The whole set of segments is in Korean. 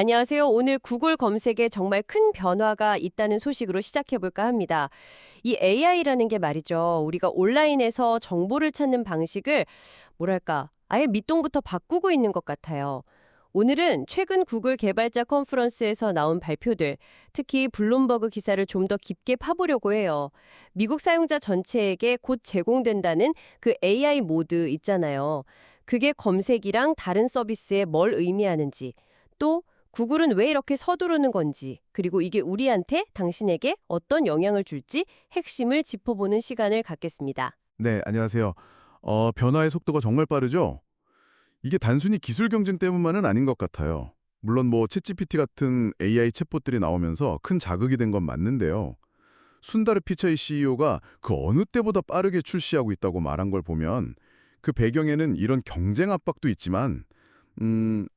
안녕하세요. 오늘 구글 검색에 정말 큰 변화가 있다는 소식으로 시작해볼까 합니다. 이 AI라는 게 말이죠. 우리가 온라인에서 정보를 찾는 방식을 뭐랄까, 아예 밑동부터 바꾸고 있는 것 같아요. 오늘은 최근 구글 개발자 컨퍼런스에서 나온 발표들, 특히 블룸버그 기사를 좀 더 깊게 파보려고 해요. 미국 사용자 전체에게 곧 제공된다는 그 AI 모드 있잖아요. 그게 검색이랑 다른 서비스에 뭘 의미하는지, 또 구글은 왜 이렇게 서두르는 건지, 그리고 이게 우리한테, 당신에게 어떤 영향을 줄지 핵심을 짚어보는 시간을 갖겠습니다. 네, 안녕하세요. 변화의 속도가 정말 빠르죠? 이게 단순히 기술 경쟁 때문만은 아닌 것 같아요. 물론 뭐 챗GPT 같은 AI 챗봇들이 나오면서 큰 자극이 된 건 맞는데요. 순다르 피차이 CEO가 그 어느 때보다 빠르게 출시하고 있다고 말한 걸 보면 그 배경에는 이런 경쟁 압박도 있지만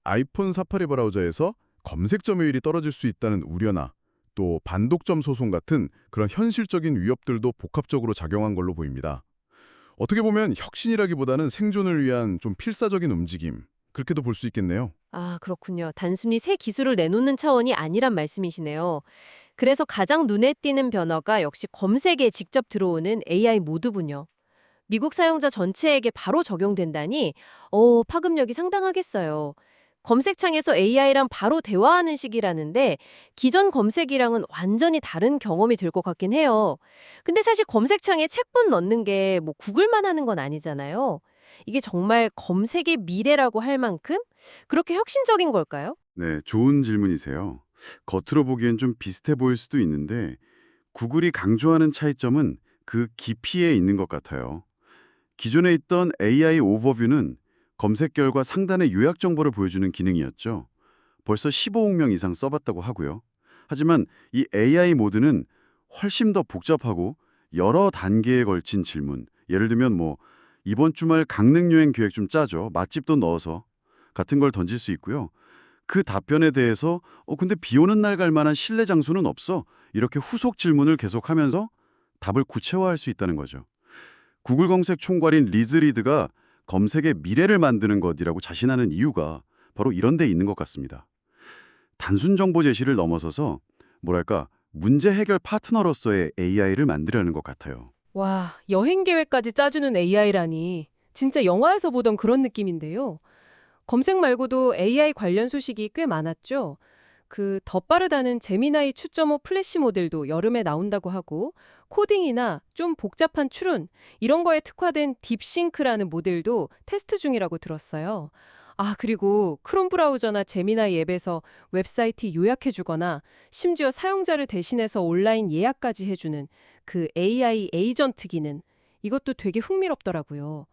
아이폰 사파리 브라우저에서 검색 점유율이 떨어질 수 있다는 우려나 또 반독점 소송 같은 그런 현실적인 위협들도 복합적으로 작용한 걸로 보입니다. 어떻게 보면 혁신이라기보다는 생존을 위한 좀 필사적인 움직임, 그렇게도 볼 수 있겠네요. 아, 그렇군요. 단순히 새 기술을 내놓는 차원이 아니란 말씀이시네요. 그래서 가장 눈에 띄는 변화가 역시 검색에 직접 들어오는 AI 모드군요. 미국 사용자 전체에게 바로 적용된다니, 파급력이 상당하겠어요. 검색창에서 AI랑 바로 대화하는 식이라는데 기존 검색이랑은 완전히 다른 경험이 될 것 같긴 해요. 근데 사실 검색창에 책본 넣는 게 뭐 구글만 하는 건 아니잖아요. 이게 정말 검색의 미래라고 할 만큼 그렇게 혁신적인 걸까요? 네, 좋은 질문이세요. 겉으로 보기엔 좀 비슷해 보일 수도 있는데 구글이 강조하는 차이점은 그 깊이에 있는 것 같아요. 기존에 있던 AI 오버뷰는 검색 결과 상단의 요약 정보를 보여주는 기능이었죠. 벌써 15억 명 이상 써봤다고 하고요. 하지만 이 AI 모드는 훨씬 더 복잡하고 여러 단계에 걸친 질문, 예를 들면 뭐 이번 주말 강릉 여행 계획 좀 짜죠. 맛집도 넣어서 같은 걸 던질 수 있고요. 그 답변에 대해서 근데 비 오는 날 갈 만한 실내 장소는 없어. 이렇게 후속 질문을 계속하면서 답을 구체화할 수 있다는 거죠. 구글 검색 총괄인 리즈 리드가 검색의 미래를 만드는 것이라고 자신하는 이유가 바로 이런 데 있는 것 같습니다. 단순 정보 제시를 넘어서서 뭐랄까 문제 해결 파트너로서의 AI를 만들려는 것 같아요. 와, 여행 계획까지 짜주는 AI라니. 진짜 영화에서 보던 그런 느낌인데요. 검색 말고도 AI 관련 소식이 꽤 많았죠. 그 더 빠르다는 제미나이 2.5 플래시 모델도 여름에 나온다고 하고, 코딩이나 좀 복잡한 추론, 이런 거에 특화된 딥싱크라는 모델도 테스트 중이라고 들었어요. 아, 그리고 크롬 브라우저나 제미나이 앱에서 웹사이트 요약해주거나 심지어 사용자를 대신해서 온라인 예약까지 해주는 그 AI 에이전트 기능, 이것도 되게 흥미롭더라고요.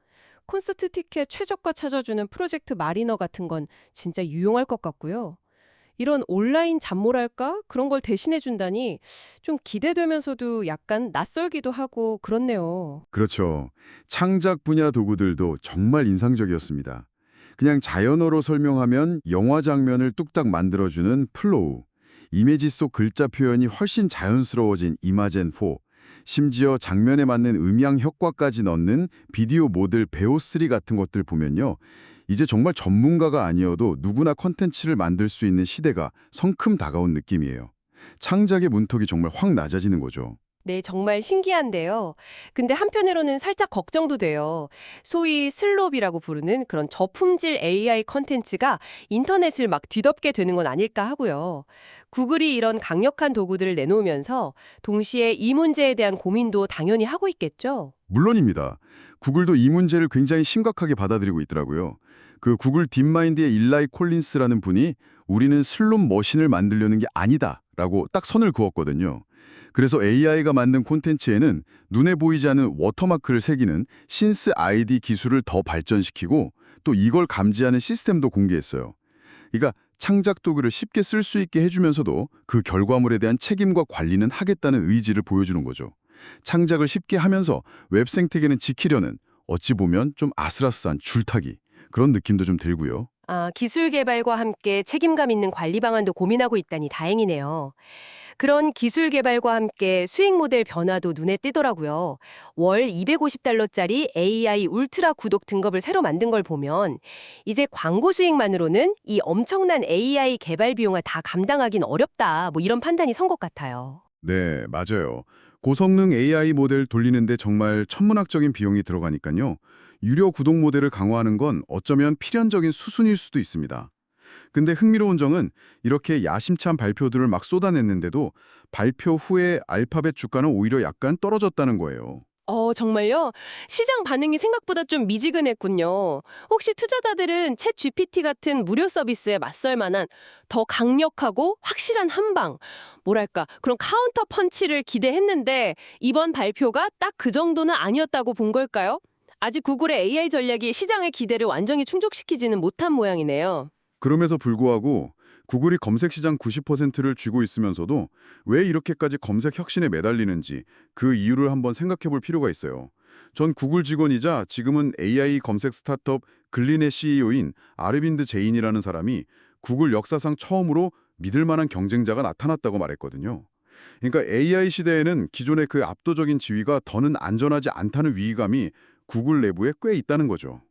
콘서트 티켓 최저가 찾아주는 프로젝트 마리너 같은 건 진짜 유용할 것 같고요. 이런 온라인 잡모랄까? 그런 걸 대신해준다니 좀 기대되면서도 약간 낯설기도 하고 그렇네요. 그렇죠. 창작 분야 도구들도 정말 인상적이었습니다. 그냥 자연어로 설명하면 영화 장면을 뚝딱 만들어주는 플로우, 이미지 속 글자 표현이 훨씬 자연스러워진 이마젠4, 심지어 장면에 맞는 음향 효과까지 넣는 비디오 모델 베오3 같은 것들 보면요. 이제 정말 전문가가 아니어도 누구나 콘텐츠를 만들 수 있는 시대가 성큼 다가온 느낌이에요. 창작의 문턱이 정말 확 낮아지는 거죠. 네, 정말 신기한데요. 근데 한편으로는 살짝 걱정도 돼요. 소위 슬롭이라고 부르는 그런 저품질 AI 컨텐츠가 인터넷을 막 뒤덮게 되는 건 아닐까 하고요. 구글이 이런 강력한 도구들을 내놓으면서 동시에 이 문제에 대한 고민도 당연히 하고 있겠죠. 물론입니다. 구글도 이 문제를 굉장히 심각하게 받아들이고 있더라고요. 그 구글 딥마인드의 일라이 콜린스라는 분이 우리는 슬롯 머신을 만들려는 게 아니다 라고 딱 선을 그었거든요. 그래서 AI가 만든 콘텐츠에는 눈에 보이지 않는 워터마크를 새기는 신스 아이디 기술을 더 발전시키고 또 이걸 감지하는 시스템도 공개했어요. 그러니까 창작 도구를 쉽게 쓸 수 있게 해주면서도 그 결과물에 대한 책임과 관리는 하겠다는 의지를 보여주는 거죠. 창작을 쉽게 하면서 웹 생태계는 지키려는 어찌 보면 좀 아슬아슬한 줄타기 그런 느낌도 좀 들고요. 아, 기술 개발과 함께 책임감 있는 관리 방안도 고민하고 있다니 다행이네요. 그런 기술 개발과 함께 수익 모델 변화도 눈에 띄더라고요. 월 $250짜리 AI 울트라 구독 등급을 새로 만든 걸 보면 이제 광고 수익만으로는 이 엄청난 AI 개발 비용을 다 감당하긴 어렵다. 뭐 이런 판단이 선 것 같아요. 네, 맞아요. 고성능 AI 모델 돌리는데 정말 천문학적인 비용이 들어가니까요. 유료 구독 모델을 강화하는 건 어쩌면 필연적인 수순일 수도 있습니다. 근데 흥미로운 점은 이렇게 야심찬 발표들을 막 쏟아냈는데도 발표 후에 알파벳 주가는 오히려 약간 떨어졌다는 거예요. 정말요? 시장 반응이 생각보다 좀 미지근했군요. 혹시 투자자들은 챗 GPT 같은 무료 서비스에 맞설 만한 더 강력하고 확실한 한방, 뭐랄까, 그런 카운터 펀치를 기대했는데 이번 발표가 딱 그 정도는 아니었다고 본 걸까요? 아직 구글의 AI 전략이 시장의 기대를 완전히 충족시키지는 못한 모양이네요. 그럼에도 불구하고 구글이 검색 시장 90%를 쥐고 있으면서도 왜 이렇게까지 검색 혁신에 매달리는지 그 이유를 한번 생각해 볼 필요가 있어요. 전 구글 직원이자 지금은 AI 검색 스타트업 글린의 CEO인 아르빈드 제인이라는 사람이 구글 역사상 처음으로 믿을 만한 경쟁자가 나타났다고 말했거든요. 그러니까 AI 시대에는 기존의 그 압도적인 지위가 더는 안전하지 않다는 위기감이 구글 내부에 꽤 있다는 거죠.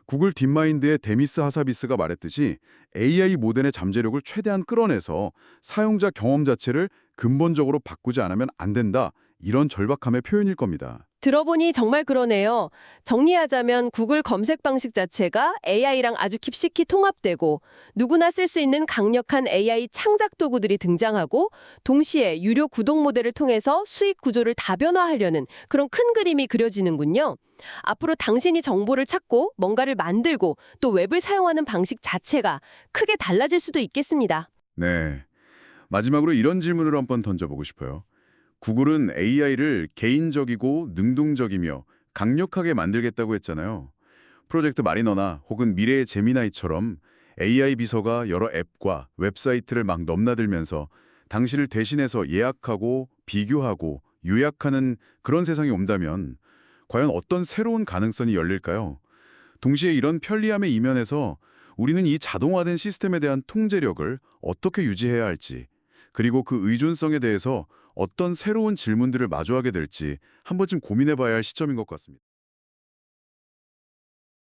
구글 딥마인드의 데미스 하사비스가 말했듯이 AI 모델의 잠재력을 최대한 끌어내서 사용자 경험 자체를 근본적으로 바꾸지 않으면 안 된다. 이런 절박함의 표현일 겁니다. 들어보니 정말 그러네요. 정리하자면 구글 검색 방식 자체가 AI랑 아주 깊숙이 통합되고 누구나 쓸 수 있는 강력한 AI 창작 도구들이 등장하고 동시에 유료 구독 모델을 통해서 수익 구조를 다변화하려는 그런 큰 그림이 그려지는군요. 앞으로 당신이 정보를 찾고 뭔가를 만들고 또 웹을 사용하는 방식 자체가 크게 달라질 수도 있겠습니다. 네. 마지막으로 이런 질문을 한번 던져보고 싶어요. 구글은 AI를 개인적이고 능동적이며 강력하게 만들겠다고 했잖아요. 프로젝트 마리너나 혹은 미래의 제미나이처럼 AI 비서가 여러 앱과 웹사이트를 막 넘나들면서 당신을 대신해서 예약하고 비교하고 요약하는 그런 세상이 온다면 과연 어떤 새로운 가능성이 열릴까요? 동시에 이런 편리함의 이면에서 우리는 이 자동화된 시스템에 대한 통제력을 어떻게 유지해야 할지, 그리고 그 의존성에 대해서 어떤 새로운 질문들을 마주하게 될지 한 번쯤 고민해봐야 할 시점인 것 같습니다.